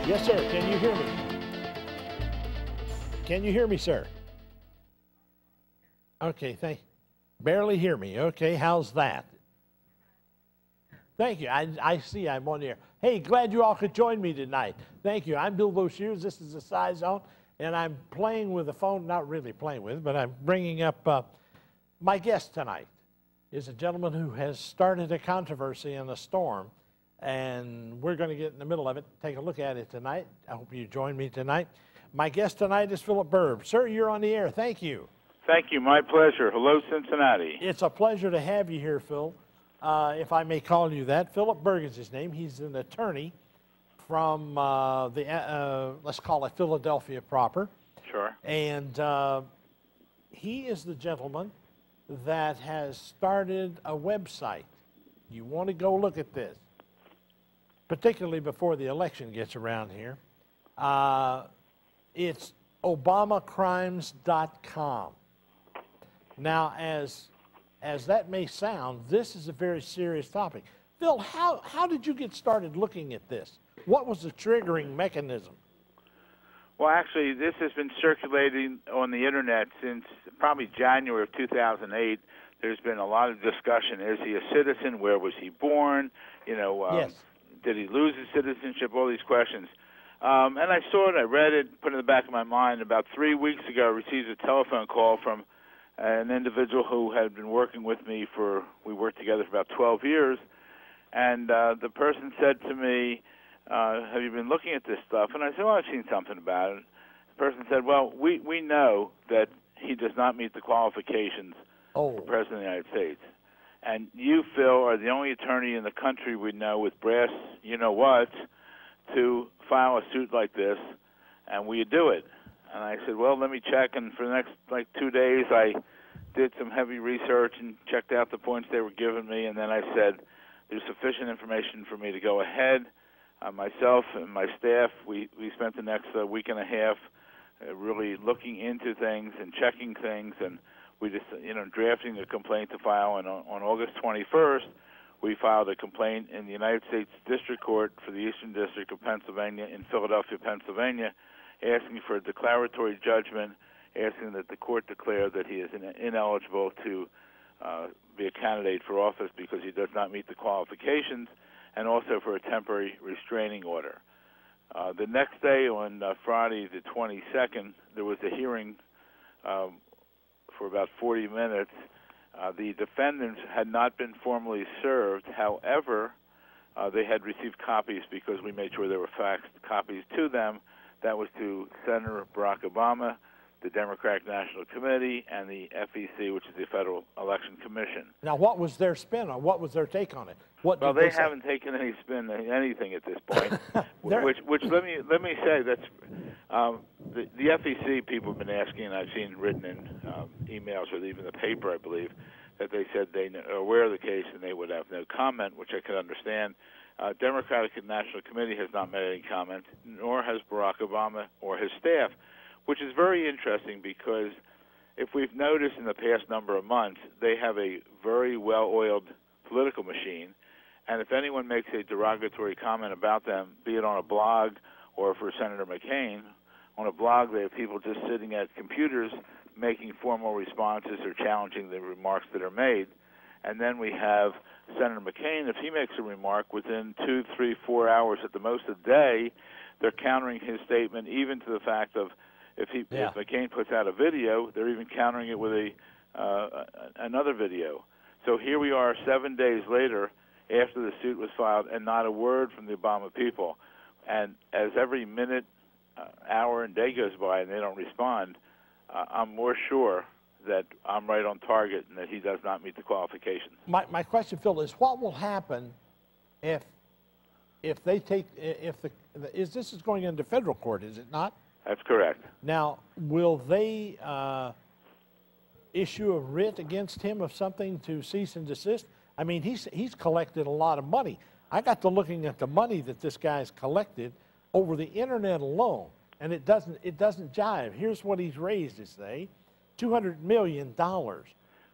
Yes, sir. Can you hear me? Can you hear me, sir? Okay, barely hear me. Okay, how's that? Thank you. I see I'm on the air. Hey, glad you all could join me tonight. Thank you. I'm Bill Boshears. This is the Scizone, and I'm playing with the phone, not really playing with, but I'm bringing up my guest tonight is a gentleman who has started a controversy and a storm, and we're going to get in the middle of it, take a look at it tonight. I hope you join me tonight. My guest tonight is Philp Berg. Sir, you're on the air. Thank you. Thank you. My pleasure. Hello, Cincinnati. It's a pleasure to have you here, Phil, if I may call you that. Philp Berg is his name. He's an attorney from let's call it Philadelphia proper. Sure. And he is the gentleman that has started a website. You want to go look at this, particularly before the election gets around here. It's obamacrimes.com. Now, as that may sound, this is a very serious topic. Phil, how did you get started looking at this? What was the triggering mechanism? Well, actually, this has been circulating on the Internet since probably January of 2008. There's been a lot of discussion. Is he a citizen? Where was he born? You know, yes. Did he lose his citizenship? All these questions. And I saw it, I read it, put it in the back of my mind. About 3 weeks ago, I received a telephone call from an individual who had been working with me we worked together for about 12 years. And the person said to me, have you been looking at this stuff? And I said, well, I've seen something about it. The person said, well, we know that he does not meet the qualifications for President of the United States. And you, Phil, are the only attorney in the country we know with brass you-know-what to file a suit like this, and will you do it? And I said, well, let me check. And for the next, 2 days, I did some heavy research and checked out the points they were giving me, and then I said, there's sufficient information for me to go ahead. Myself and my staff, we spent the next week and a half really looking into things and checking things, and we just, drafting a complaint to file. And on August 21st, we filed a complaint in the United States District Court for the Eastern District of Pennsylvania in Philadelphia, Pennsylvania, asking for a declaratory judgment, asking that the court declare that he is ineligible to be a candidate for office because he does not meet the qualifications, and also for a temporary restraining order. The next day, on Friday the 22nd, there was a hearing for about 40 minutes. The defendants had not been formally served. However, they had received copies because we made sure there were faxed copies to them. That was to Senator Barack Obama, the Democratic National Committee, and the FEC, which is the Federal Election Commission. Now, what was their spin on? What was their take on it? Well, they haven't taken any spin on anything at this point. which let me say that's the FEC people have been asking, and I've seen written in emails or even the paper, I believe, that they said they are aware of the case and they would have no comment, which I could understand. Democratic National Committee has not made any comment, nor has Barack Obama or his staff, which is very interesting because if we've noticed in the past number of months, they have a very well-oiled political machine, and if anyone makes a derogatory comment about them, be it on a blog or for Senator McCain, on a blog they have people just sitting at computers making formal responses or challenging the remarks that are made. And then we have Senator McCain, if he makes a remark within 2, 3, 4 hours at the most a day, they're countering his statement even to the fact of if McCain puts out a video, they're even countering it with another video. So here we are 7 days later after the suit was filed and not a word from the Obama people. And as every minute, hour, and day goes by and they don't respond, I'm more sure that I'm right on target and that he does not meet the qualifications. My question, Phil, is what will happen if they take this is going into federal court, is it not? That's correct. Now, will they issue a writ against him of something to cease and desist? I mean, he's collected a lot of money. I got to looking at the money that this guy's collected over the internet alone, and it doesn't jive. Here's what he's raised, they say, $200 million.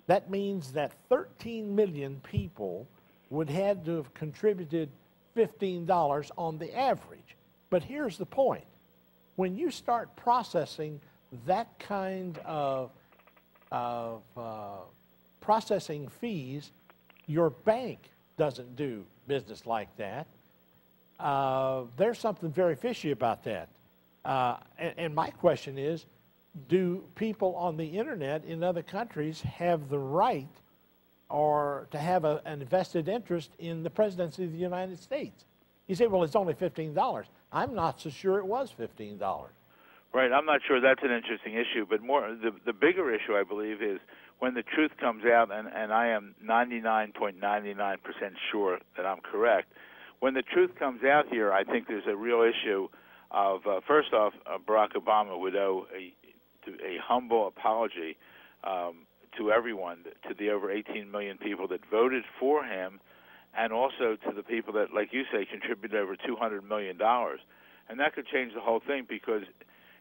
That means that 13 million people would have to have contributed $15 on the average. But here's the point. When you start processing that kind of processing fees, your bank doesn't do business like that. There's something very fishy about that. And my question is, do people on the internet in other countries have the right or to have an vested interest in the presidency of the United States? You say, well, it's only $15. I'm not so sure it was $15. Right. I'm not sure. That's an interesting issue. But more, the bigger issue, I believe, is when the truth comes out, and I am 99.99% sure that I'm correct. When the truth comes out here, I think there's a real issue of, first off, Barack Obama would owe a humble apology to everyone, to the over 18 million people that voted for him, and also to the people that, like you say, contributed over $200 million. And that could change the whole thing, because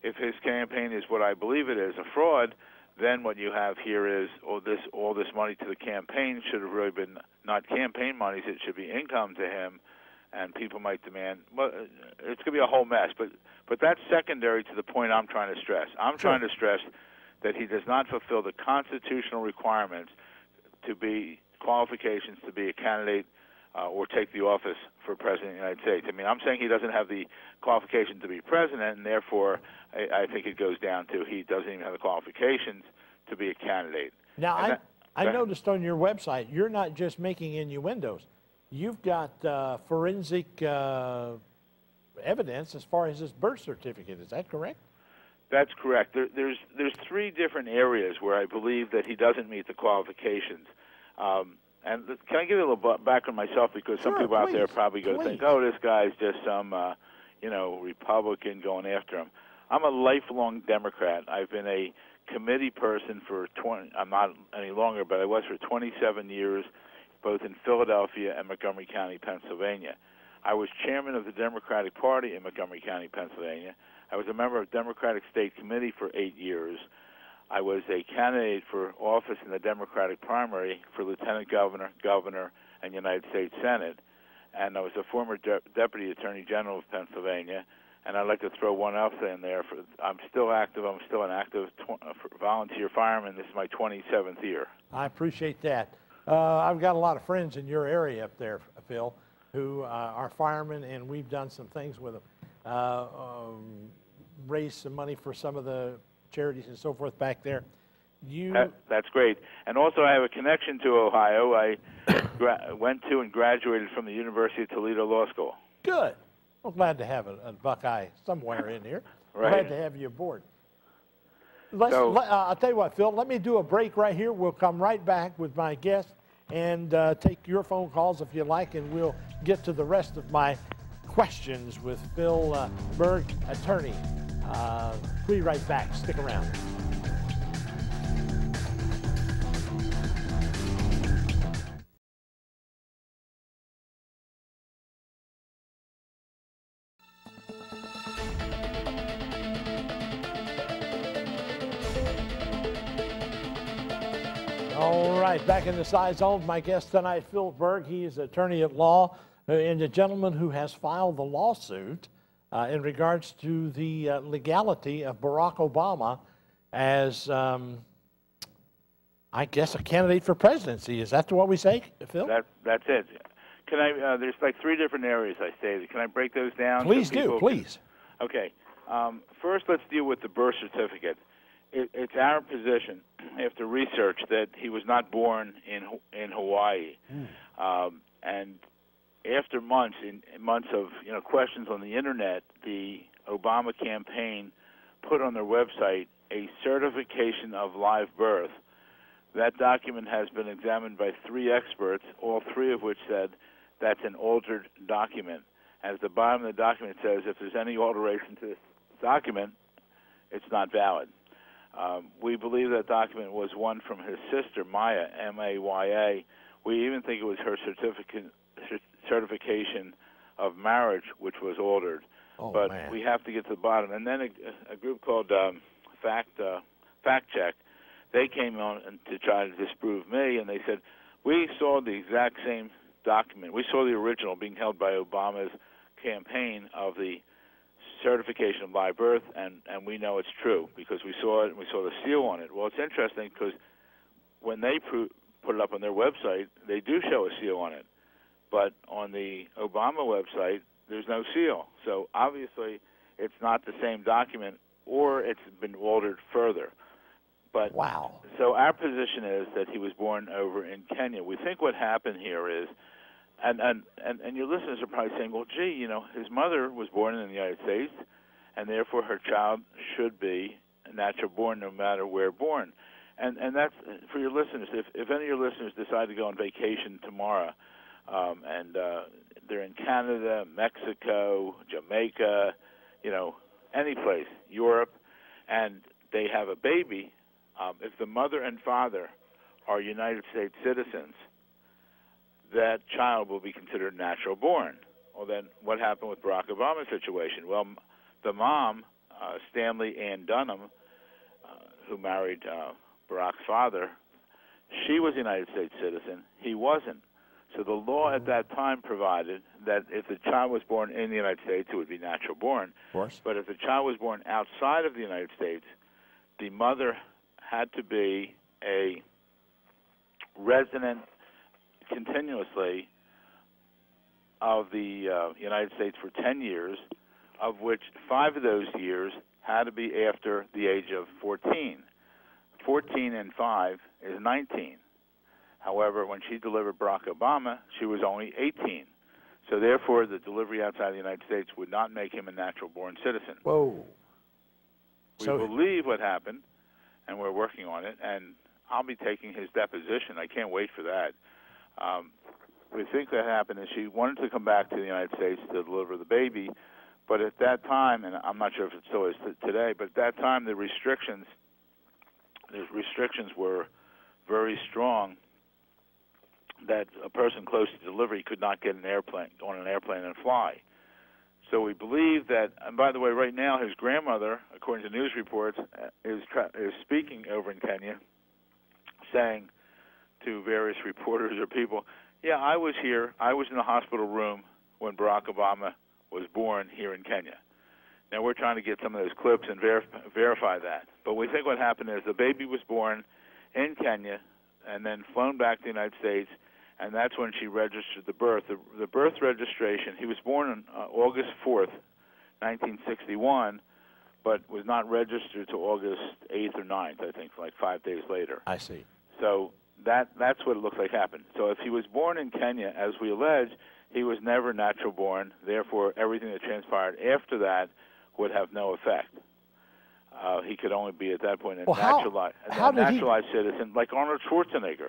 if his campaign is what I believe it is, a fraud, then what you have here is all this money to the campaign should have really been not campaign monies, it should be income to him, and people might demand, well, it's going to be a whole mess. But that's secondary to the point I'm trying to stress. I'm trying to stress that he does not fulfill the constitutional requirements to be qualifications to be a candidate or take the office for president of the United States. I mean, I'm saying he doesn't have the qualification to be president, and therefore I think it goes down to he doesn't even have the qualifications to be a candidate. Now, I noticed on your website, you're not just making innuendos. You've got forensic evidence as far as his birth certificate. Is that correct? That's correct. There's three different areas where I believe that he doesn't meet the qualifications. And can I give you a little back on myself, because some people out there are probably going to think, oh, this guy's just some, Republican going after him. I'm a lifelong Democrat. I've been a committee person for I'm not any longer, but I was for 27 years, both in Philadelphia and Montgomery County, Pennsylvania. I was chairman of the Democratic Party in Montgomery County, Pennsylvania. I was a member of Democratic State Committee for 8 years. I was a candidate for office in the Democratic primary for Lieutenant Governor, Governor, and United States Senate. And I was a former Deputy Attorney General of Pennsylvania. And I'd like to throw one else in there. I'm still active. I'm still an active volunteer fireman. This is my 27th year. I appreciate that. I've got a lot of friends in your area up there, Phil, who are firemen, and we've done some things with them. Raised some money for some of the charities and so forth back there. That's great. And also I have a connection to Ohio. I went to and graduated from the University of Toledo Law School. Good. Well, glad to have a Buckeye somewhere in here. Right. Glad to have you aboard. I'll tell you what, Phil, let me do a break right here. We'll come right back with my guest and take your phone calls if you like, and we'll get to the rest of my questions with Phil Berg, attorney. We'll be right back. Stick around. All right, back in the Scizone. My guest tonight, Philp Berg. He is attorney at law and a gentleman who has filed the lawsuit in regards to the legality of Barack Obama as, I guess, a candidate for presidency. Is that what we say, Phil? That's it. Can I? There's like three different areas I stated. Can I break those down? Please do, please. Okay. First, let's deal with the birth certificate. It's our position, after research, that he was not born in Hawaii, and after months of questions on the internet, the Obama campaign put on their website a certification of live birth. That document has been examined by 3 experts, all 3 of which said that's an altered document. At the bottom of the document it says if there's any alteration to this document, it's not valid. We believe that document was one from his sister, Maya, M-A-Y-A. We even think it was her certification of marriage, which was altered. But man, we have to get to the bottom. And then a group called Fact Check, they came on to try to disprove me, and they said, we saw the exact same document. We saw the original being held by Obama's campaign of the certification of live birth, and we know it's true because we saw it and we saw the seal on it. Well, it's interesting because when they put it up on their website, they do show a seal on it. But on the Obama website, there's no seal. So obviously it's not the same document, or it's been altered further. But wow. So our position is that he was born over in Kenya. We think what happened here is, and your listeners are probably saying, well, gee, you know, his mother was born in the United States, and therefore her child should be natural born no matter where born. And that's, for your listeners, if any of your listeners decide to go on vacation tomorrow, and they're in Canada, Mexico, Jamaica, you know, any place, Europe, and they have a baby, if the mother and father are United States citizens, that child will be considered natural born. Well, then what happened with Barack Obama's situation? Well, the mom, Stanley Ann Dunham, who married Barack's father, she was a United States citizen. He wasn't. So the law at that time provided that if the child was born in the United States, it would be natural born. Of course. But if the child was born outside of the United States, the mother had to be a resident continuously of the United States for 10 years, of which 5 of those years had to be after the age of 14. 14 and 5 is 19. However, when she delivered Barack Obama, she was only 18. So therefore, the delivery outside the United States would not make him a natural-born citizen. Whoa. We believe what happened, and we're working on it, and I'll be taking his deposition. I can't wait for that. We think that happened, and she wanted to come back to the United States to deliver the baby, but at that time, and I'm not sure if it still is today, but at that time the restrictions were very strong, that a person close to delivery could not get on an airplane and fly. So we believe that, and by the way, right now his grandmother, according to news reports, is speaking over in Kenya, saying to various reporters or people, yeah, I was here. I was in the hospital room when Barack Obama was born here in Kenya. Now we're trying to get some of those clips and verify that. But we think what happened is the baby was born in Kenya and then flown back to the United States, and that's when she registered the birth. The birth registration, he was born on August 4th, 1961, but was not registered till August 8th or 9th, I think, like 5 days later. I see. So that's what it looks like happened. So if he was born in Kenya, as we allege, he was never natural born. Therefore, everything that transpired after that would have no effect. He could only be at that point a naturalized citizen, like Arnold Schwarzenegger.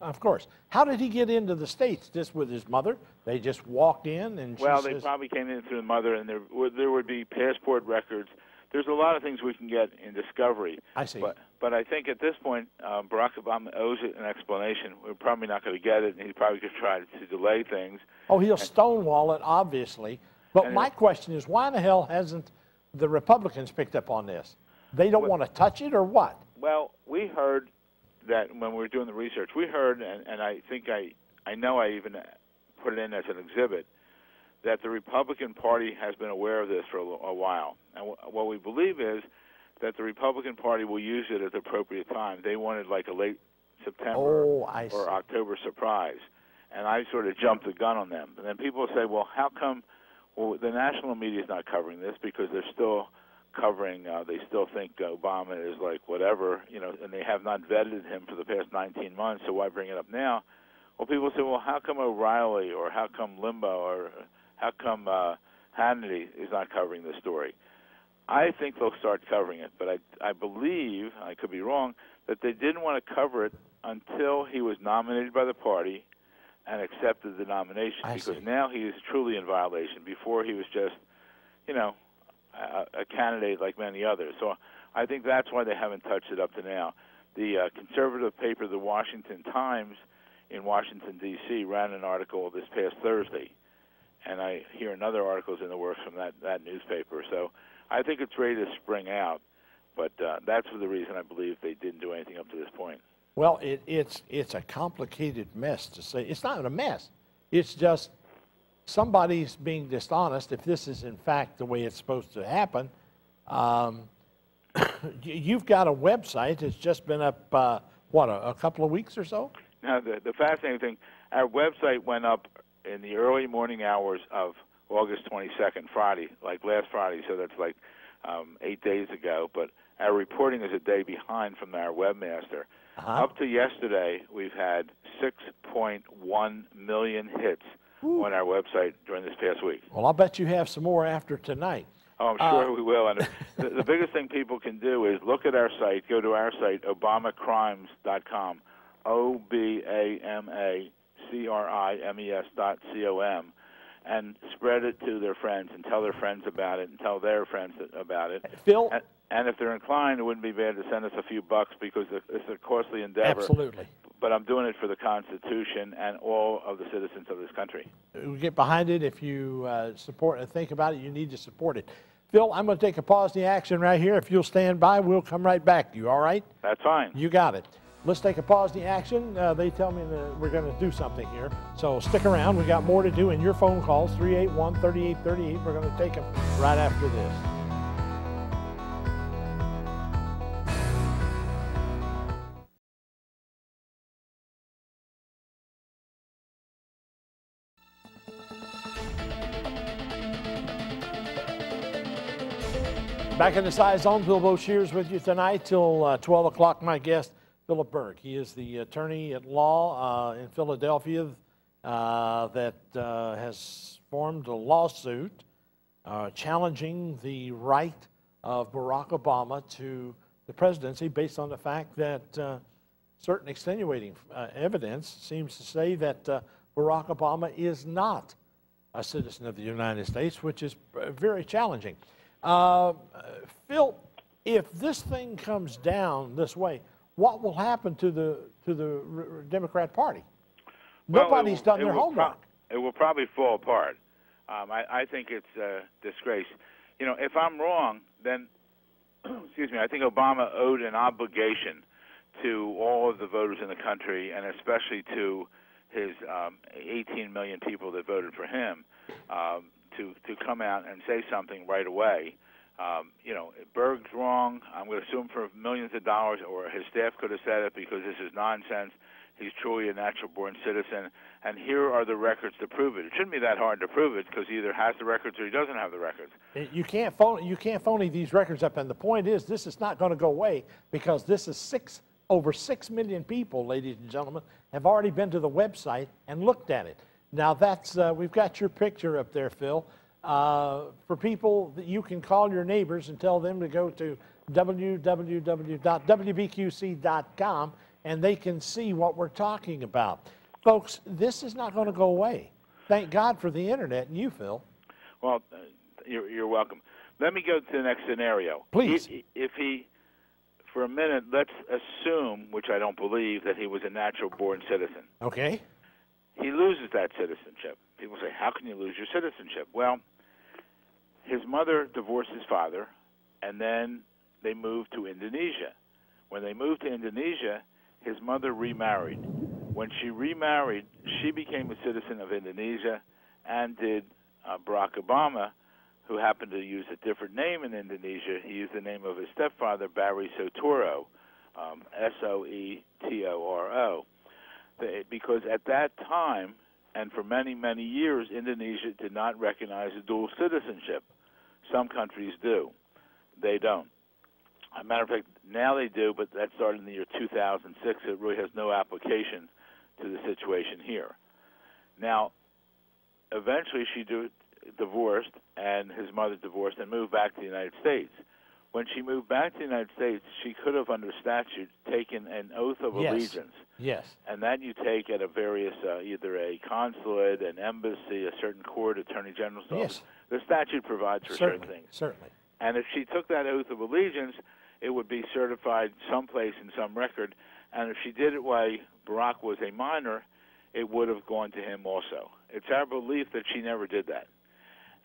Of course. How did he get into the States? Just with his mother? They just walked in and they probably came in through the mother, and there would be passport records. There's a lot of things we can get in discovery. I see. But I think at this point, Barack Obama owes it an explanation. We're probably not going to get it, and he probably could try to delay things. Oh, he'll stonewall it, obviously. But my question is, why the hell hasn't the Republicans picked up on this? They don't want to touch it, or what? Well, we heard that when we were doing the research. We heard, and I think I know I even put it in as an exhibit, that the Republican Party has been aware of this for a while. And what we believe is that the Republican Party will use it at the appropriate time. They wanted like a late September or October surprise. And I sort of jumped the gun on them. And then people say, well, how come the national media is not covering this? Because they're still covering, they still think Obama is like whatever, you know, and they have not vetted him for the past 19 months, so why bring it up now? Well, people say, well, how come O'Reilly or how come Limbaugh or how come Hannity is not covering the story? I think they'll start covering it, but I believe, I could be wrong, that they didn't want to cover it until he was nominated by the party and accepted the nomination, because now he is truly in violation. Before he was just, you know, a candidate like many others. So I think that's why they haven't touched it up to now. The conservative paper, the Washington Times in Washington, D.C., ran an article this past Thursday, and I hear another article's in the works from that newspaper. So I think it's ready to spring out, but that's for the reason I believe they didn't do anything up to this point. Well, it's a complicated mess to say. It's not a mess. It's just somebody's being dishonest, if this is in fact the way it's supposed to happen. You've got a website that's just been up, what, a couple of weeks or so? Now, the fascinating thing, our website went up in the early morning hours of August 22nd, Friday, like last Friday, so that's like 8 days ago, but our reporting is a day behind from our webmaster. Up to yesterday, we've had 6.1 million hits on our website during this past week. Well, I'll bet you have some more after tonight. Oh, I'm sure we will. And the biggest thing people can do is look at our site, go to our site, obamacrimes.com, OBAMACRIMES.com, and spread it to their friends and tell their friends about it and tell their friends about it. Phil? And if they're inclined, it wouldn't be bad to send us a few bucks because it's a costly endeavor. Absolutely. But I'm doing it for the Constitution and all of the citizens of this country. We get behind it. If you support and think about it, you need to support it. Phil, I'm going to take a pause in the action right here. If you'll stand by, we'll come right back to you, all right? That's fine. You got it. Let's take a pause in the action. They tell me that we're going to do something here. So stick around. We got more to do. And your phone calls, 381-3838. We're going to take them right after this. Back in the Scizone, Bill Boshears with you tonight till 12 o'clock. My guest, Philip Berg. He is the attorney at law in Philadelphia that has formed a lawsuit challenging the right of Barack Obama to the presidency based on the fact that certain extenuating evidence seems to say that Barack Obama is not a citizen of the United States, which is very challenging. Phil, if this thing comes down this way, what will happen to the Democrat Party? Well, Nobody's done their homework. It will probably fall apart. I think it's a disgrace. You know, if I'm wrong, then, excuse me, I think Obama owed an obligation to all of the voters in the country, and especially to his 18 million people that voted for him, to come out and say something right away. You know, Berg's wrong. I'm going to sue him for millions of dollars, or his staff could have said it because this is nonsense. He's truly a natural-born citizen, and here are the records to prove it. It shouldn't be that hard to prove it because he either has the records or he doesn't have the records. You can't phony these records up, and the point is this is not going to go away because this is over 6 million people, ladies and gentlemen, have already been to the website and looked at it. Now that's we've got your picture up there, Phil. For people that you can call your neighbors and tell them to go to www.wbqc.com and they can see what we're talking about. Folks, this is not going to go away. Thank God for the internet and you, Phil. Well, you're welcome. Let me go to the next scenario. Please. If he, for a minute, let's assume, which I don't believe, that he was a natural-born citizen. Okay. He loses that citizenship. People say, how can you lose your citizenship? Well, his mother divorced his father, and then they moved to Indonesia. When they moved to Indonesia, his mother remarried. When she remarried, she became a citizen of Indonesia, and did Barack Obama, who happened to use a different name in Indonesia. He used the name of his stepfather, Barry Soetoro, Soetoro. Because at that time, and for many, many years, Indonesia did not recognize a dual citizenship. Some countries do. They don't. As a matter of fact, now they do, but that started in the year 2006. It really has no application to the situation here. Now, eventually she divorced, and his mother divorced, and moved back to the United States. When she moved back to the United States, she could have, under statute, taken an oath of allegiance. Yes. And that you take at a various, either a consulate, an embassy, a certain court, attorney general's office. Yes. The statute provides for certain things. Certainly. And if she took that oath of allegiance, it would be certified someplace in some record. And if she did it while Barack was a minor, it would have gone to him also. It's our belief that she never did that.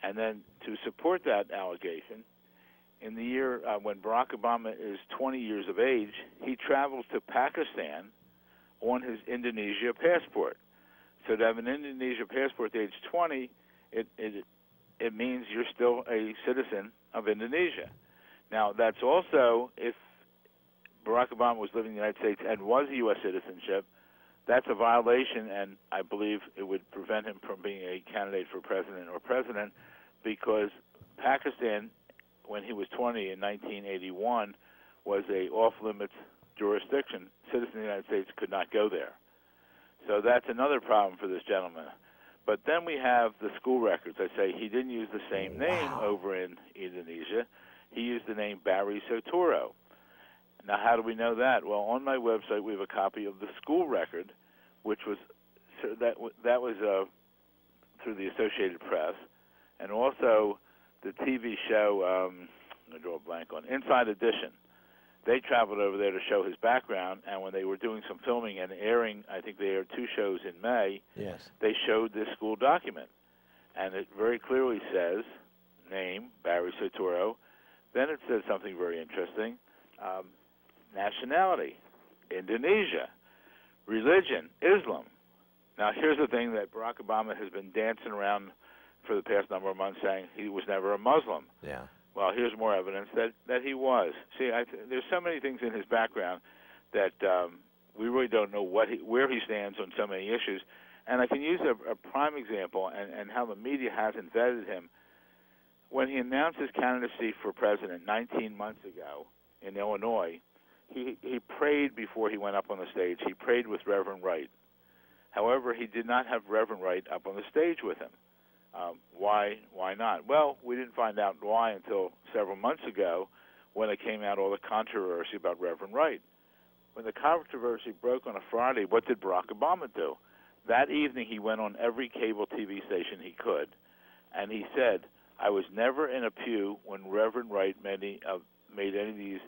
And then to support that allegation, in the year when Barack Obama is 20 years of age, he travels to Pakistan on his Indonesia passport. So to have an Indonesia passport at age 20 it means you're still a citizen of Indonesia. Now, that's also, if Barack Obama was living in the United States and was a U.S. citizenship, that's a violation, and I believe it would prevent him from being a candidate for president or president, because Pakistan, when he was 20 in 1981, was a off-limits jurisdiction. Citizens of the United States could not go there. So that's another problem for this gentleman. But then we have the school records. I say he didn't use the same name over in Indonesia. He used the name Barry Soturo. Now, how do we know that? Well, on my website, we have a copy of the school record, which was that was through the Associated Press, and also the TV show. I'm going to draw a blank on Inside Edition. They traveled over there to show his background, and when they were doing some filming and airing, I think they aired 2 shows in May. Yes. They showed this school document, and it very clearly says name Barry Soturo. Then it says something very interesting. Nationality, Indonesia. Religion, Islam. Now, here's the thing that Barack Obama has been dancing around for the past number of months, saying he was never a Muslim. Yeah. Well, here's more evidence that he was. See, there's so many things in his background that we really don't know where he stands on so many issues. And I can use a prime example and how the media hasn't vetted him. When he announced his candidacy for president 19 months ago in Illinois, he prayed before he went up on the stage. He prayed with Reverend Wright. However, he did not have Reverend Wright up on the stage with him. Why not? Well, we didn't find out why until several months ago when it came out all the controversy about Reverend Wright. When the controversy broke on a Friday, what did Barack Obama do? That evening he went on every cable TV station he could, and he said, I was never in a pew when Reverend Wright made any of these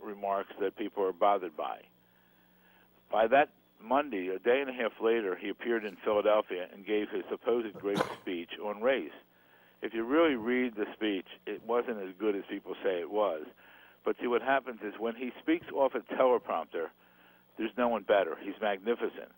remarks that people are bothered by. By that Monday, a day and a half later, he appeared in Philadelphia and gave his supposed great speech on race. If you really read the speech, it wasn't as good as people say it was. But see, what happens is when he speaks off a teleprompter, there's no one better. He's magnificent.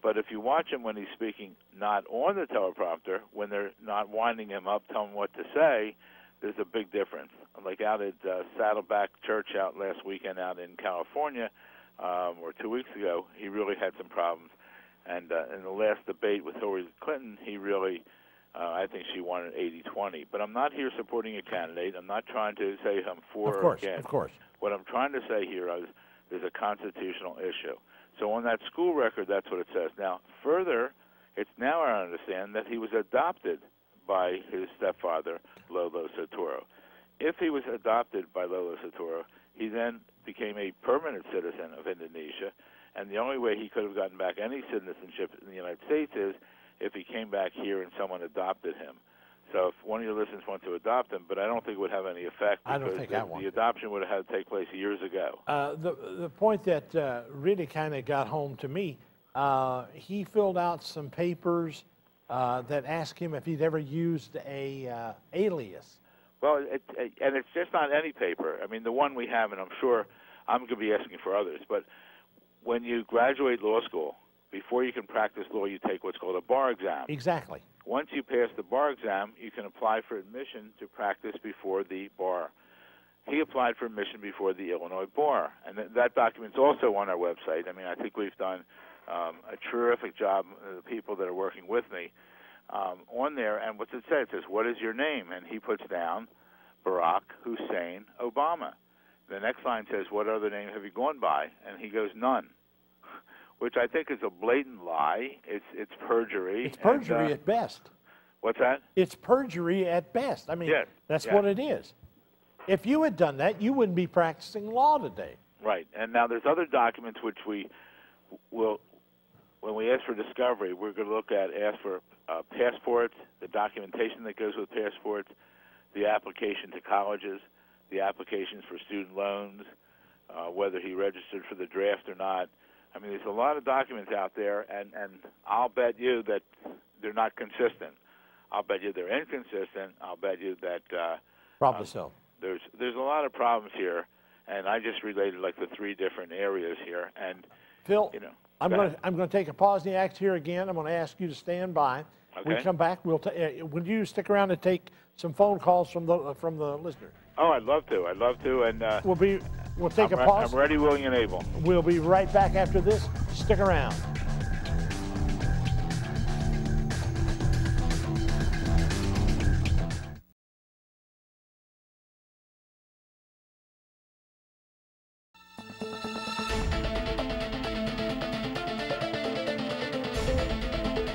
But if you watch him when he's speaking not on the teleprompter, when they're not winding him up, telling him what to say, there's a big difference. Like out at Saddleback Church out last weekend out in California, or 2 weeks ago, he really had some problems. And in the last debate with Hillary Clinton, he really, I think she won an 80-20. But I'm not here supporting a candidate. I'm not trying to say I'm for or against. Of course. What I'm trying to say here is there's a constitutional issue. So on that school record, that's what it says. Now, further, it's now I understand that he was adopted by his stepfather, Lolo Soturo. If he was adopted by Lolo Soturo, he then became a permanent citizen of Indonesia, and the only way he could have gotten back any citizenship in the United States is if he came back here and someone adopted him. So if one of your listeners wants to adopt him, but I don't think it would have any effect because the adoption would have had to take place years ago. The point that really kind of got home to me, he filled out some papers that asked him if he'd ever used a alias. Well, and it's just not any paper. I mean, the one we have, and I'm sure I'm going to be asking for others, but when you graduate law school, before you can practice law, you take what's called a bar exam. Exactly. Once you pass the bar exam, you can apply for admission to practice before the bar. He applied for admission before the Illinois bar, and that document's also on our website. I mean, I think we've done a terrific job, the people that are working with me, on there. And what's it say? It says, what is your name? And he puts down Barack Hussein Obama. The next line says, what other name have you gone by? And he goes, none, which I think is a blatant lie. It's perjury. It's perjury at best. What's that? It's perjury at best. I mean, yes. That's what it is. If you had done that, you wouldn't be practicing law today. Right. And now there's other documents which we will, when we ask for discovery, we're going to ask for passports, the documentation that goes with passports, the application to colleges, the applications for student loans, whether he registered for the draft or not. I mean, there's a lot of documents out there, and I'll bet you that they're not consistent. I'll bet you they're inconsistent. I'll bet you that probably so. There's a lot of problems here, and I just related like the 3 different areas here. And Phil, you know, I'm going to take a pause in the act here again. I'm going to ask you to stand by, Okay. We come back. Would you stick around and take some phone calls from the listener? Oh, I'd love to. And we'll take a pause. I'm ready, willing, and able. We'll be right back after this. Stick around.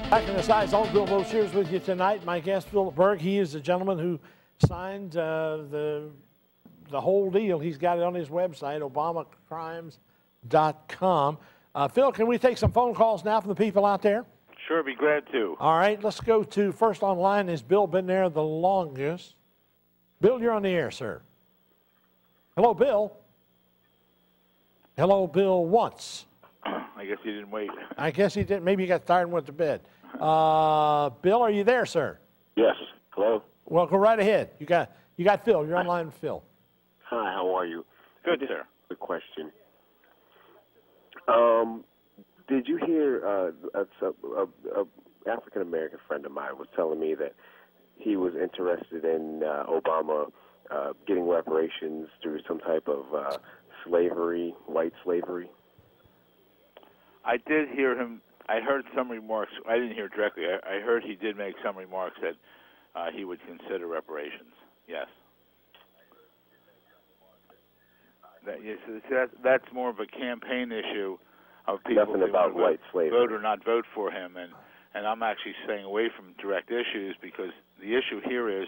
Back in the Scizone, Bill Boshears with you tonight. My guest, Philp Berg. He is the gentleman who signed the whole deal. He's got it on his website, obamacrimes.com. Phil, can we take some phone calls now from the people out there? Sure, be glad to. All right, let's go to first online. Is Bill been there the longest? Bill, you're on the air, sir. Hello, Bill. Hello, Bill once. I guess he didn't wait. I guess he didn't. Maybe he got tired and went to bed. Bill, are you there, sir? Yes. Hello. Well, go right ahead. You got Phil. You're online with Phil. Hi. How are you? Good, sir. Good question. Did you hear a African American friend of mine was telling me that he was interested in Obama getting reparations through some type of slavery, white slavery? I did hear him. I heard some remarks. I didn't hear directly. I heard he did make some remarks that he would consider reparations. Yes. That's more of a campaign issue of people Nothing about white slavery. Vote or not vote for him, and I'm actually staying away from direct issues because the issue here is,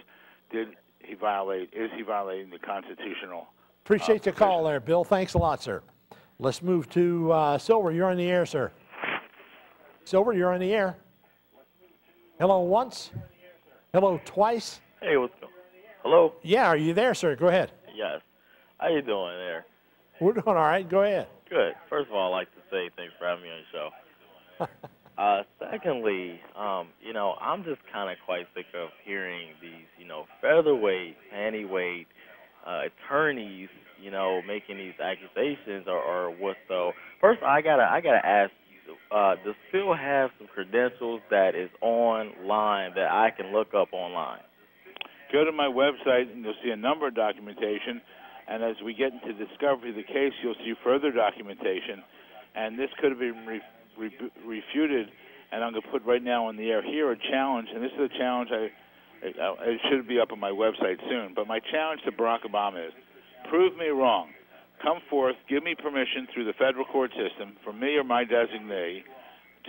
is he violating the constitutional? Appreciate the call there, Bill. Thanks a lot, sir. Let's move to Silver. You're on the air, sir. Silver, you're on the air. Hello once. Hello twice. Hey, what's going on? Hello? Yeah, are you there, sir? Go ahead. Yes. How you doing there? We're doing all right. Go ahead. Good. First of all, I'd like to say thanks for having me on the show. Secondly, I'm just kind of quite sick of hearing these, featherweight, pantyweight attorneys, making these accusations or what so. First, I gotta ask you, does Phil have some credentials that is online that I can look up online? Go to my website and you'll see a number of documentation. And as we get into discovery of the case, you'll see further documentation. And this could have been refuted. And I'm going to put right now on the air here a challenge. And this is a challenge it should be up on my website soon. But my challenge to Barack Obama is, prove me wrong. Come forth, give me permission through the federal court system for me or my designee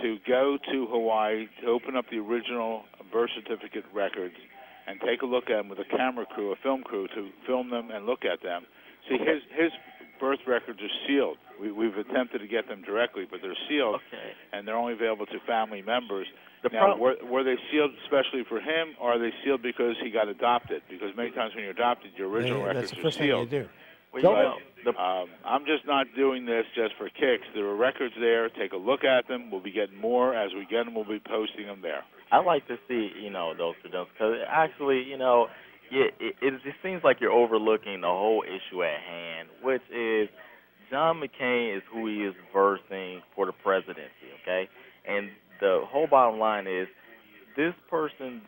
to go to Hawaii to open up the original birth certificate records and take a look at them with a camera crew, a film crew, to film them and look at them. See, his birth records are sealed. We've attempted to get them directly, but they're sealed, and they're only available to family members. Now, were they sealed especially for him, or are they sealed because he got adopted? Because many times when you're adopted, your original records are sealed. Thing you do. I'm just not doing this just for kicks. There are records there. Take a look at them. We'll be getting more. As we get them, we'll be posting them there. I'd like to see, those credentials, because actually, it just seems like you're overlooking the whole issue at hand, which is John McCain is who he is versing for the presidency, okay? And the whole bottom line is this person,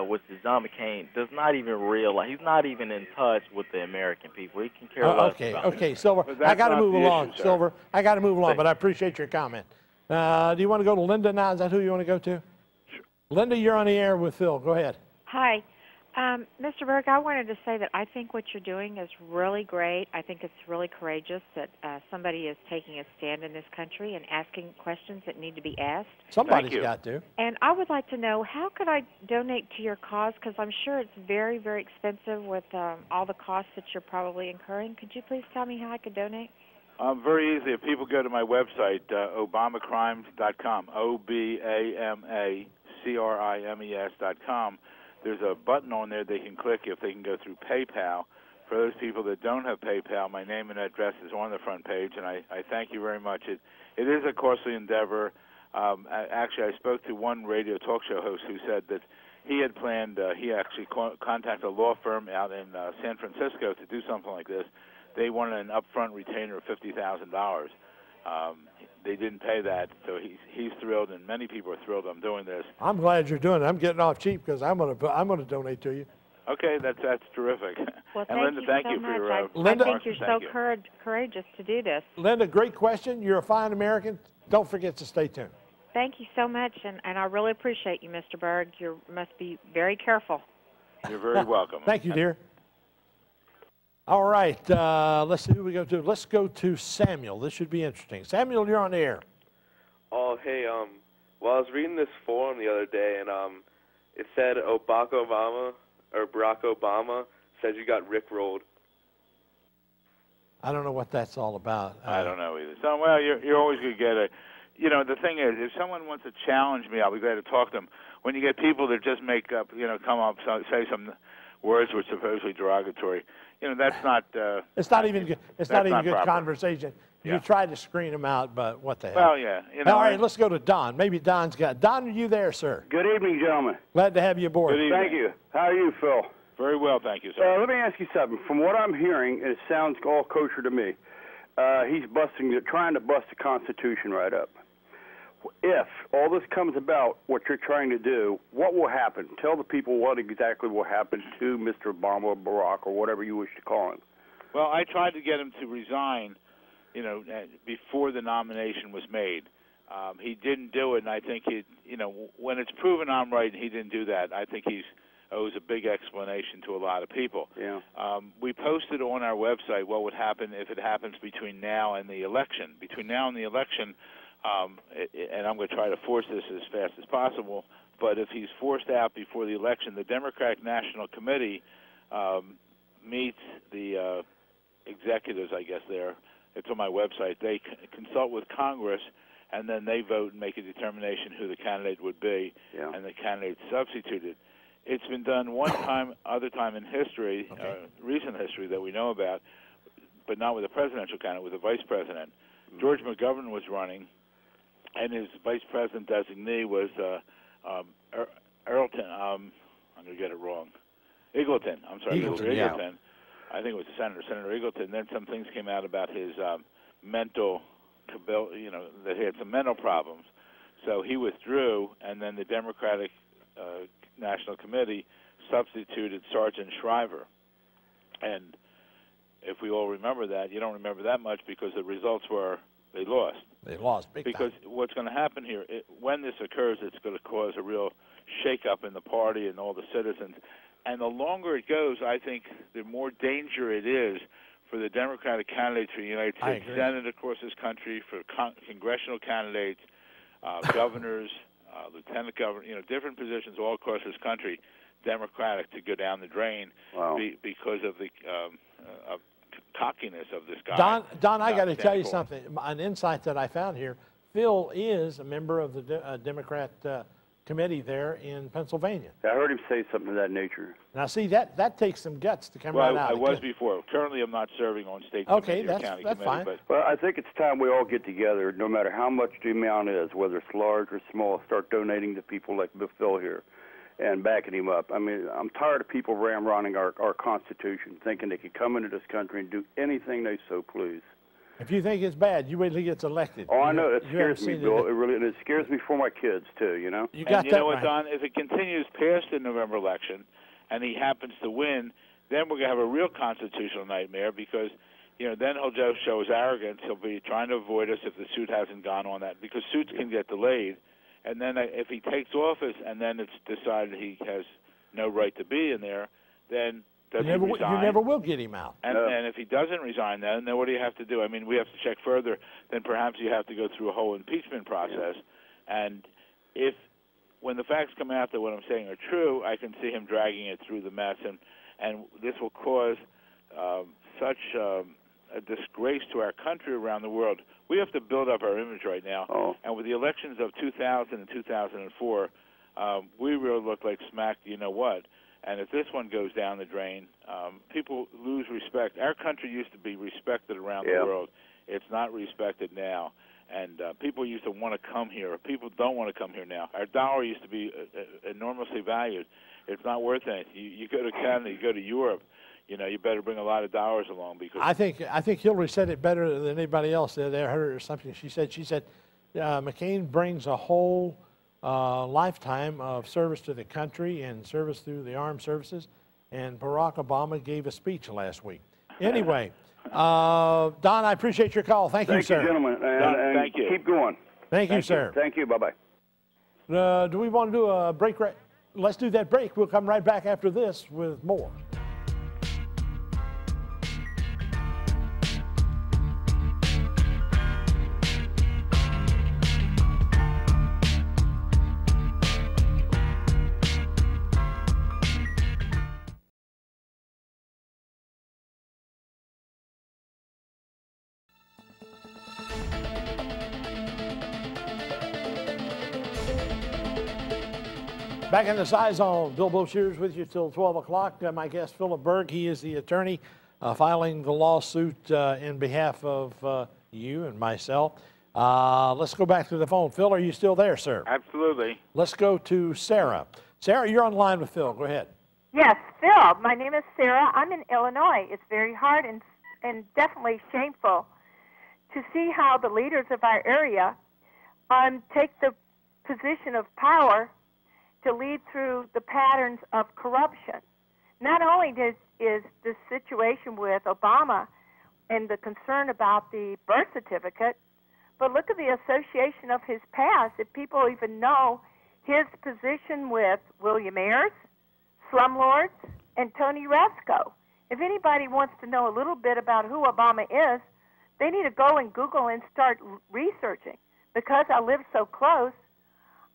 which is John McCain, does not even realize, he's not even in touch with the American people. He can care less about Okay, Silver, I got to move along, Silver. I got to move along, but I appreciate your comment. Do you want to go to Linda now? Is that who you want to go to? Sure. Linda, you're on the air with Phil. Go ahead. Hi. Mr. Berg, I wanted to say that I think what you're doing is really great. I think it's really courageous that somebody is taking a stand in this country and asking questions that need to be asked. Somebody's got to. And I would like to know, how could I donate to your cause? Because I'm sure it's very, very expensive with all the costs that you're probably incurring. Could you please tell me how I could donate? Very easy. If people go to my website, obamacrimes.com, OBAMACRIMES.com, there's a button on there they can click if they can go through PayPal. For those people that don't have PayPal, my name and address is on the front page, and I thank you very much. It is a costly endeavor. Actually, I spoke to one radio talk show host who said that he had planned, he actually contacted a law firm out in San Francisco to do something like this. They wanted an upfront retainer of $50,000. They didn't pay that, so he's thrilled, and many people are thrilled I'm doing this. I'm glad you're doing it. I'm getting off cheap because I'm gonna donate to you. Okay, that's terrific. Well, and Linda, thank you for your Linda, I think you're so courageous to do this. Linda, great question. You're a fine American. Don't forget to stay tuned. Thank you so much, and I really appreciate you, Mr. Berg. You must be very careful. You're very welcome. Thank you, dear. All right, let's see who we go to. Let's go to Samuel. This should be interesting. Samuel, you're on the air. Oh, hey, well, I was reading this forum the other day, and it said Barack Obama says you got rickrolled. I don't know what that's all about. I don't know either. So, well, you're always going to get a, you know, the thing is, if someone wants to challenge me, I'll be glad to talk to them. When you get people that just make up, you know, come up, say some words which are supposedly derogatory, you know, that's not. It's not even good. It's not even good proper conversation. You try to screen them out, but what the hell? Well, yeah. You know, all right, let's go to Don. Maybe Don's got. Don, are you there, sir? Good evening, gentlemen. Glad to have you aboard. Good evening. Thank you. How are you, Phil? Very well, thank you, sir. Let me ask you something. From what I'm hearing, it sounds all kosher to me. He's trying to bust the Constitution right up. If all this comes about, what you're trying to do, what will happen? Tell the people what exactly will happen to Mr. Obama or Barack or whatever you wish to call him. Well, I tried to get him to resign, you know, before the nomination was made. He didn't do it, and I think you know, when it's proven I'm right and he didn't do that, I think he owes a big explanation to a lot of people. Yeah. We posted on our website what would happen if it happens between now and the election. Between now and the election, and I'm going to try to force this as fast as possible, but if he's forced out before the election, the Democratic National Committee meets the executives, I guess it's on my website. They consult with Congress, and then they vote and make a determination who the candidate would be, and the candidate substituted. It's been done one time, other time in history, recent history that we know about, but not with a presidential candidate, with a vice president. George McGovern was running, and his vice president designee was Earlton. I'm going to get it wrong. Eagleton. I'm sorry, Mr. Eagleton. I think it was the Senator Eagleton. Then some things came out about his mental, you know, that he had some mental problems. So he withdrew, and then the Democratic National Committee substituted Sergeant Shriver. And if we all remember that, you don't remember that much because the results were they lost. They lost big because time. What's going to happen here, when this occurs, it's going to cause a real shake-up in the party and all the citizens. And the longer it goes, I think the more danger it is for the Democratic candidates for the United States Senate across this country, for congressional candidates, governors, lieutenant governor, you know, different positions all across this country, Democratic, to go down the drain because of the cockiness of this guy. Don, I got to tell you something. An insight that I found here. Phil is a member of the Democrat committee there in Pennsylvania. I heard him say something of that nature. Now, see, that takes some guts to come right out. I was before. Currently, I'm not serving on state committee or county committee. Fine. But well, I think it's time we all get together, no matter how much the amount is, whether it's large or small, start donating to people like Phil here and backing him up. I mean, I'm tired of people ramrodding our Constitution, thinking they could come into this country and do anything they so please. If you think it's bad, you wait till he gets elected. Oh, I know. It scares me, Bill. It scares me for my kids, too, you know? You got and you know what, Don? If it continues past the November election and he happens to win, then we're going to have a real constitutional nightmare because, you know, then he'll just show his arrogance. He'll be trying to avoid us if the suit hasn't gone on that because suits can get delayed. And then if he takes office and then it's decided he has no right to be in there, then you never will get him out. And if he doesn't resign then what do you have to do? I mean, we have to check further. Then perhaps you have to go through a whole impeachment process. Yeah. And when the facts come out that what I'm saying are true, I can see him dragging it through the mess. And this will cause such a disgrace to our country around the world. We have to build up our image right now. Oh. And with the elections of 2000 and 2004, we really look like smack you-know-what. And if this one goes down the drain, people lose respect. Our country used to be respected around the world. It's not respected now. And people used to want to come here. People don't want to come here now. Our dollar used to be enormously valued. It's not worth anything. You go to Canada, you go to Europe, you know, you better bring a lot of dollars along because I think Hillary said it better than anybody else that I heard or something. She said McCain brings a whole lifetime of service to the country and service through the armed services, and Barack Obama gave a speech last week. Anyway, Don, I appreciate your call. Thank you, sir. Thank you, gentlemen. And thank you. Keep going. Thank you, sir. Thank you. Bye-bye. Do we want to do a break? Let's do that break. We'll come right back after this with more. Back in the Scizone, Bill Boshears with you till 12 o'clock. My guest, Philip Berg, he is the attorney filing the lawsuit in behalf of you and myself. Let's go back to the phone. Phil, are you still there, sir? absolutely. Let's go to Sarah. Sarah, you're on line with Phil. Go ahead. Yes, Phil. My name is Sarah. I'm in Illinois. It's very hard and definitely shameful to see how the leaders of our area take the position of power to lead through the patterns of corruption. Not only is the situation with Obama and the concern about the birth certificate, but look at the association of his past. If people even know his position with William Ayers, slumlords, and Tony Rasco. If anybody wants to know a little bit about who Obama is, they need to go and Google and start researching. Because I live so close,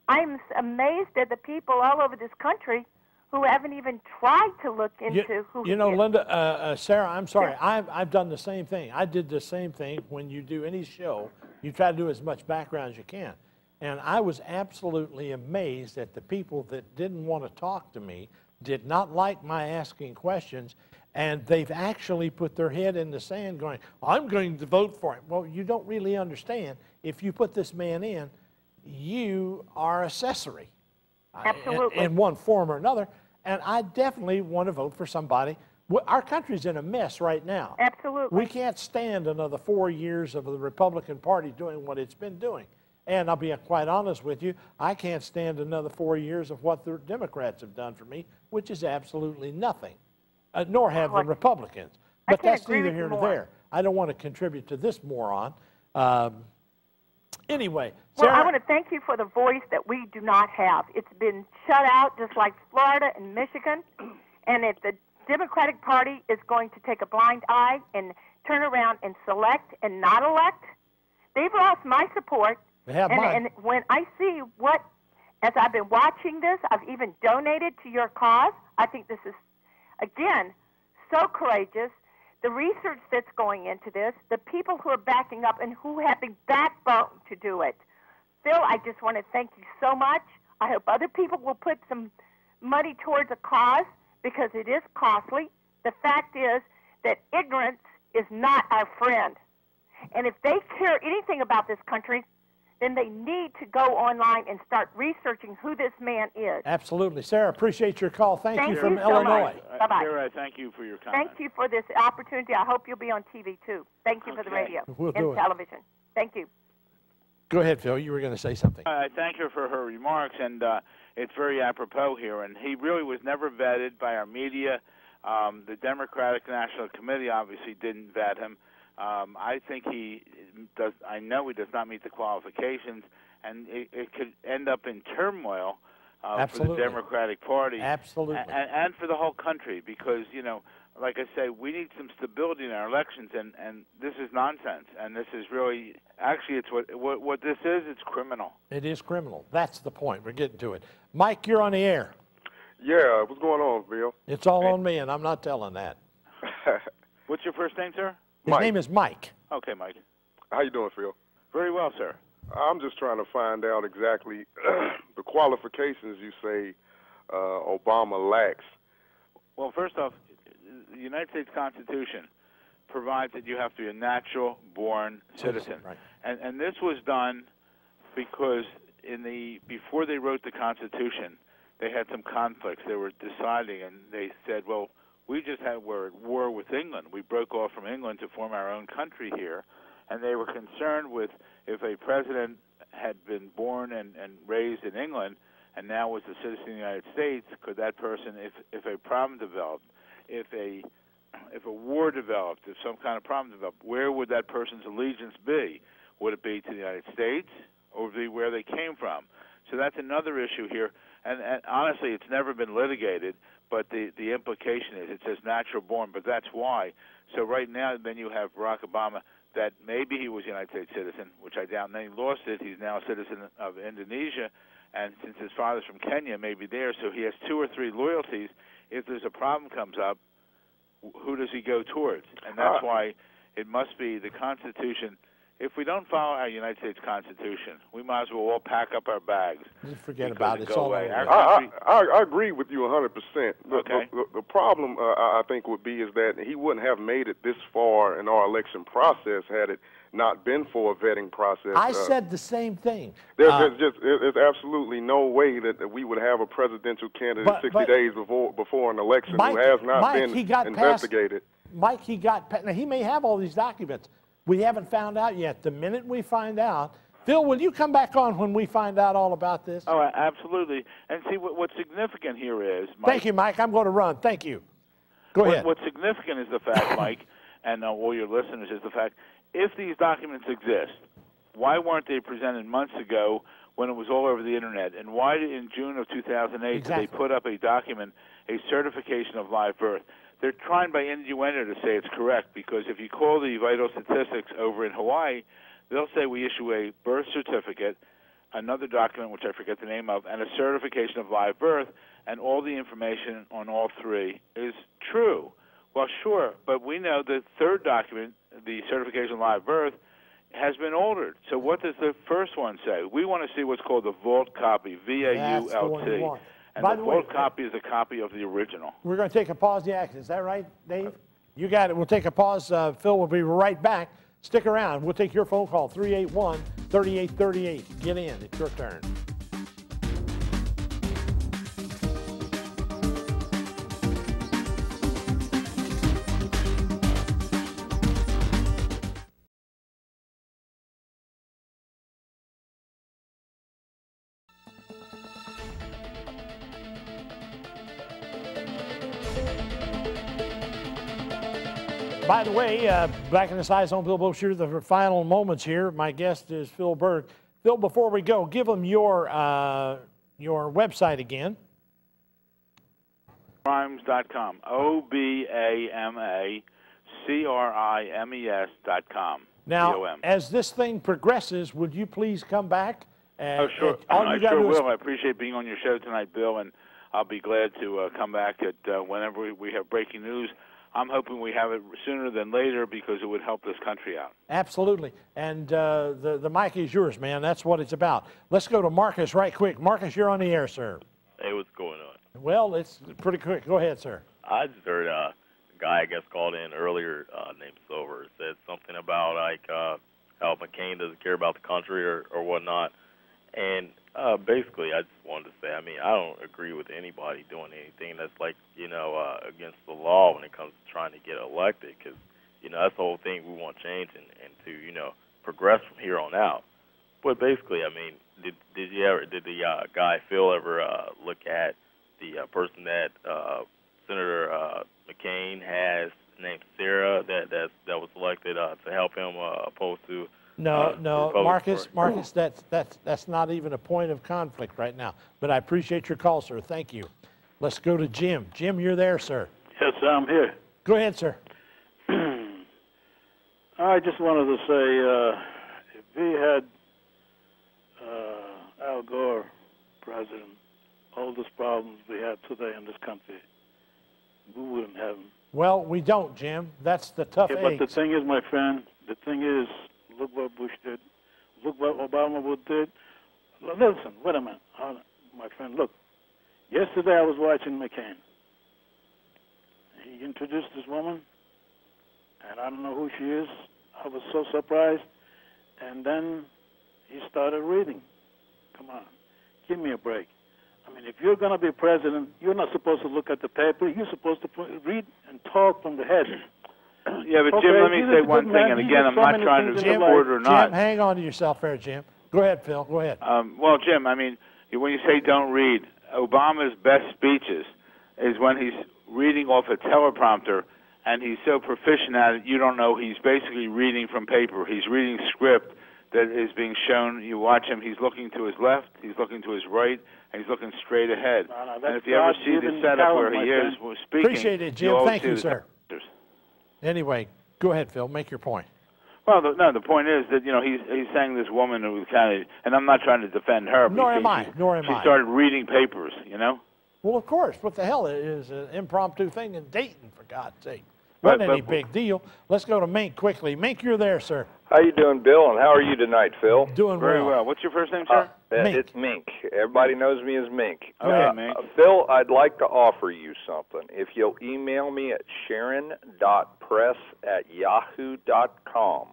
I'm amazed at the people all over this country who haven't even tried to look into who. You know, he is. Linda, Sarah, I'm sorry. I've done the same thing. I did the same thing. When you do any show, you try to do as much background as you can. And I was absolutely amazed at the people that didn't want to talk to me, did not like my asking questions, and they've actually put their head in the sand going, I'm going to vote for him. Well, you don't really understand. If you put this man in, you are accessory. Absolutely. In one form or another. And I definitely want to vote for somebody. Our country's in a mess right now. Absolutely. We can't stand another 4 years of the Republican Party doing what it's been doing. And I'll be quite honest with you, I can't stand another 4 years of what the Democrats have done for me, which is absolutely nothing, nor have the Republicans. But that's neither here nor there. I don't want to contribute to this moron. Anyway, well, Sarah, I want to thank you for the voice that we do not have. It's been shut out just like Florida and Michigan. And if the Democratic Party is going to take a blind eye and turn around and select and not elect, they've lost my support. they have mine. And when I see as I've been watching this, I've even donated to your cause. I think this is, again, so courageous. The research that's going into this, the people who are backing up and who have the backbone to do it. Phil, I just want to thank you so much. I hope other people will put some money towards a cause because it is costly. The fact is that ignorance is not our friend. And if they care anything about this country, then they need to go online and start researching who this man is. Absolutely. Sarah, appreciate your call. Thank you from so Illinois. much. Bye-bye. Sarah, thank you for your comment. Thank you for this opportunity. I hope you'll be on TV, too. Thank you for the radio We'll do and it. television. Thank you. Go ahead, Phil. You were going to say something. I thank her for her remarks, and it's very apropos here. And he really was never vetted by our media. The Democratic National Committee obviously didn't vet him. I think he does. I know he does not meet the qualifications, and it could end up in turmoil for the Democratic Party, Absolutely, and for the whole country. Because like I say, we need some stability in our elections, and this is nonsense. And this is really, actually, it's what this is. It's criminal. It is criminal. That's the point. We're getting to it. Mike, you're on the air. Yeah, what's going on, Bill? It's all on me, and I'm not telling that. What's your first name, sir? His name is Mike. Okay, Mike. How you doing, Phil? Very well, sir. I'm just trying to find out exactly the qualifications you say Obama lacks. Well, first off, the United States Constitution provides that you have to be a natural-born citizen. Right. And this was done because before they wrote the Constitution, they had some conflicts. They were deciding, and they said, well, We just were at war with England. We broke off from England to form our own country here, and they were concerned with if a president had been born and raised in England and now was a citizen of the United States, could that person, if a problem developed, if a war developed, if some kind of problem developed, where would that person's allegiance be? Would it be to the United States, or would it be where they came from? So that's another issue here. And honestly, it's never been litigated, but the implication is it says natural born, but that's why. So right now, then you have Barack Obama, that maybe he was a United States citizen, which I doubt, and then he lost it. He's now a citizen of Indonesia, and since his father's from Kenya, maybe there, so he has 2 or 3 loyalties. If there's a problem comes up, who does he go towards? And that's why it must be the Constitution. If we don't follow our United States Constitution, we might as well all pack up our bags. Just forget about it. It's all over. I agree with you 100%. Okay. The problem, I think, would be is that he wouldn't have made it this far in our election process had it not been for a vetting process. I said the same thing. There's absolutely no way that we would have a presidential candidate 60 days before an election who has not been investigated. Mike, now he may have all these documents. We haven't found out yet. The minute we find out, Phil, will you come back on when we find out all about this? Oh, absolutely. And see, what's significant here is, Mike. Thank you, Mike. I'm going to run. Thank you. Go ahead. What's significant is the fact, Mike, and all your listeners, is the fact, if these documents exist, why weren't they presented months ago when it was all over the Internet? And why in June of 2008 did they put up a document, a certification of live birth? They're trying by innuendo to say it's correct, because if you call the vital statistics over in Hawaii, they'll say we issue a birth certificate, another document which I forget the name of, and a certification of live birth, and all the information on all 3 is true. Well, sure, but we know the third document, the certification of live birth, has been altered. So what does the first one say? We want to see what's called the vault copy, V-A-U-L-T. And the vault copy is a copy of the original. We're going to take a pause. Yeah, is that right, Dave? You got it. We'll take a pause. Phil will be right back. Stick around. We'll take your phone call, 381-3838. Get in. It's your turn. By the way, back in the Scizone, Bill Boshier, the final moments here. My guest is Phil Berg. Phil, before we go, give them your website again. Obacrimes.com. OBAMACRIMES.com. Now, as this thing progresses, would you please come back? Oh, sure. I sure will. I appreciate being on your show tonight, Bill, and I'll be glad to come back at whenever we have breaking news. I'm hoping we have it sooner than later because it would help this country out. Absolutely. And the mic is yours, man. That's what it's about. Let's go to Marcus right quick. Marcus, you're on the air, sir. Hey, what's going on? Well, it's pretty quick. Go ahead, sir. I just heard a guy, I guess, called in earlier named Silver, said something about like how McCain doesn't care about the country or whatnot. And basically, I just wanted to say, I mean, I don't agree with anybody doing anything that's like, against the law when it comes to trying to get elected, because, that's the whole thing. We want change and to, progress from here on out. But basically, I mean, did the guy Phil ever look at the person that Senator McCain has named Sarah that was elected to help him opposed to? No, Marcus, that's not even a point of conflict right now. But I appreciate your call, sir. Thank you. Let's go to Jim. Jim, you're there, sir. Yes, I'm here. Go ahead, sir. I just wanted to say, if we had Al Gore president, all these problems we have today in this country, we wouldn't have them. Well, we don't, Jim. That's the tough eggs. But the thing is, my friend, look what Bush did. Look what Obama did. Listen, wait a minute. My friend, look. Yesterday I was watching McCain. He introduced this woman, and I don't know who she is. I was so surprised. And then he started reading. Come on. Give me a break. I mean, if you're going to be president, you're not supposed to look at the paper. You're supposed to read and talk from the head. Yeah, but Jim, let me say one thing, and again, I'm not trying to support or not. Jim, hang on to yourself there, Jim. Go ahead, Phil. Go ahead. Well, Jim, I mean, when you say don't read, Obama's best speeches is when he's reading off a teleprompter, and he's so proficient at it, you don't know he's basically reading from paper. He's reading script that is being shown. You watch him, he's looking to his left, he's looking to his right, and he's looking straight ahead. And if you ever see the setup where he is speaking, appreciate it, Jim. Thank you, sir. Anyway, go ahead, Phil. Make your point. Well, the point is that, he's saying this woman who was kind of, and I'm not trying to defend her. Nor am I. She started reading papers, Well, of course. What the hell? It is an impromptu thing in Dayton, for God's sake. Wasn't any big deal. Let's go to Mink quickly. Mink, you're there, sir. How you doing, Bill? And how are you tonight, Phil? Doing very well. What's your first name, sir? Mink. It's Mink. Everybody knows me as Mink. Okay, Mink. Phil, I'd like to offer you something. If you'll email me at sharon.press@yahoo.com,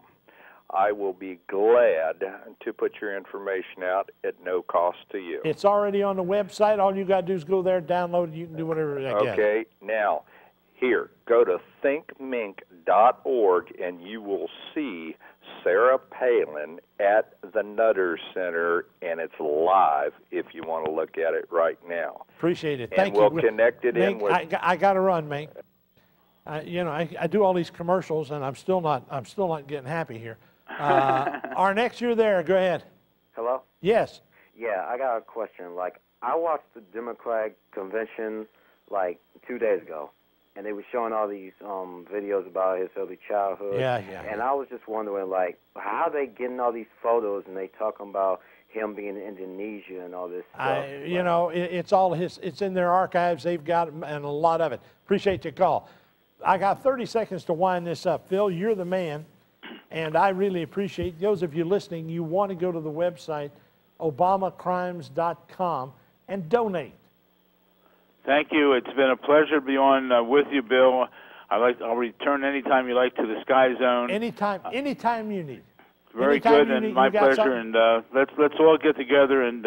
I will be glad to put your information out at no cost to you. It's already on the website. All you got to do is go there, download it. You can do whatever you get. Okay. Now, here, go to thinkmink.org, and you will see Sarah Palin at the Nutter Center, and it's live if you want to look at it right now. Appreciate it. Thank you. And we'll connect it Mink, in with. I got to run, Mink. I do all these commercials, and I'm still not getting happy here. Our next, you're there. Go ahead. Hello? Yes. Yeah, I got a question. Like, I watched the Democratic convention, 2 days ago, and they were showing all these videos about his early childhood. Yeah. And I was just wondering, how are they getting all these photos, and they talking about him being in Indonesia and all this stuff? It's all it's in their archives. They've got and a lot of it. Appreciate your call. I got 30 seconds to wind this up. Phil, you're the man. And I really appreciate those of you listening. You want to go to the website, obamacrimes.com, and donate. Thank you. It's been a pleasure to be on with you, Bill. I'll return anytime you like to the Scizone. Anytime you need. Very good, and my pleasure. And let's all get together. And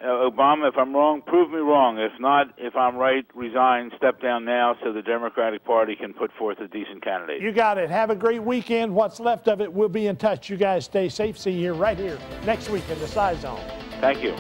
Obama, if I'm wrong, prove me wrong. If not, if I'm right, resign, step down now, so the Democratic Party can put forth a decent candidate. You got it. Have a great weekend. What's left of it, we'll be in touch. You guys stay safe. See you right here next week in the Scizone. Thank you.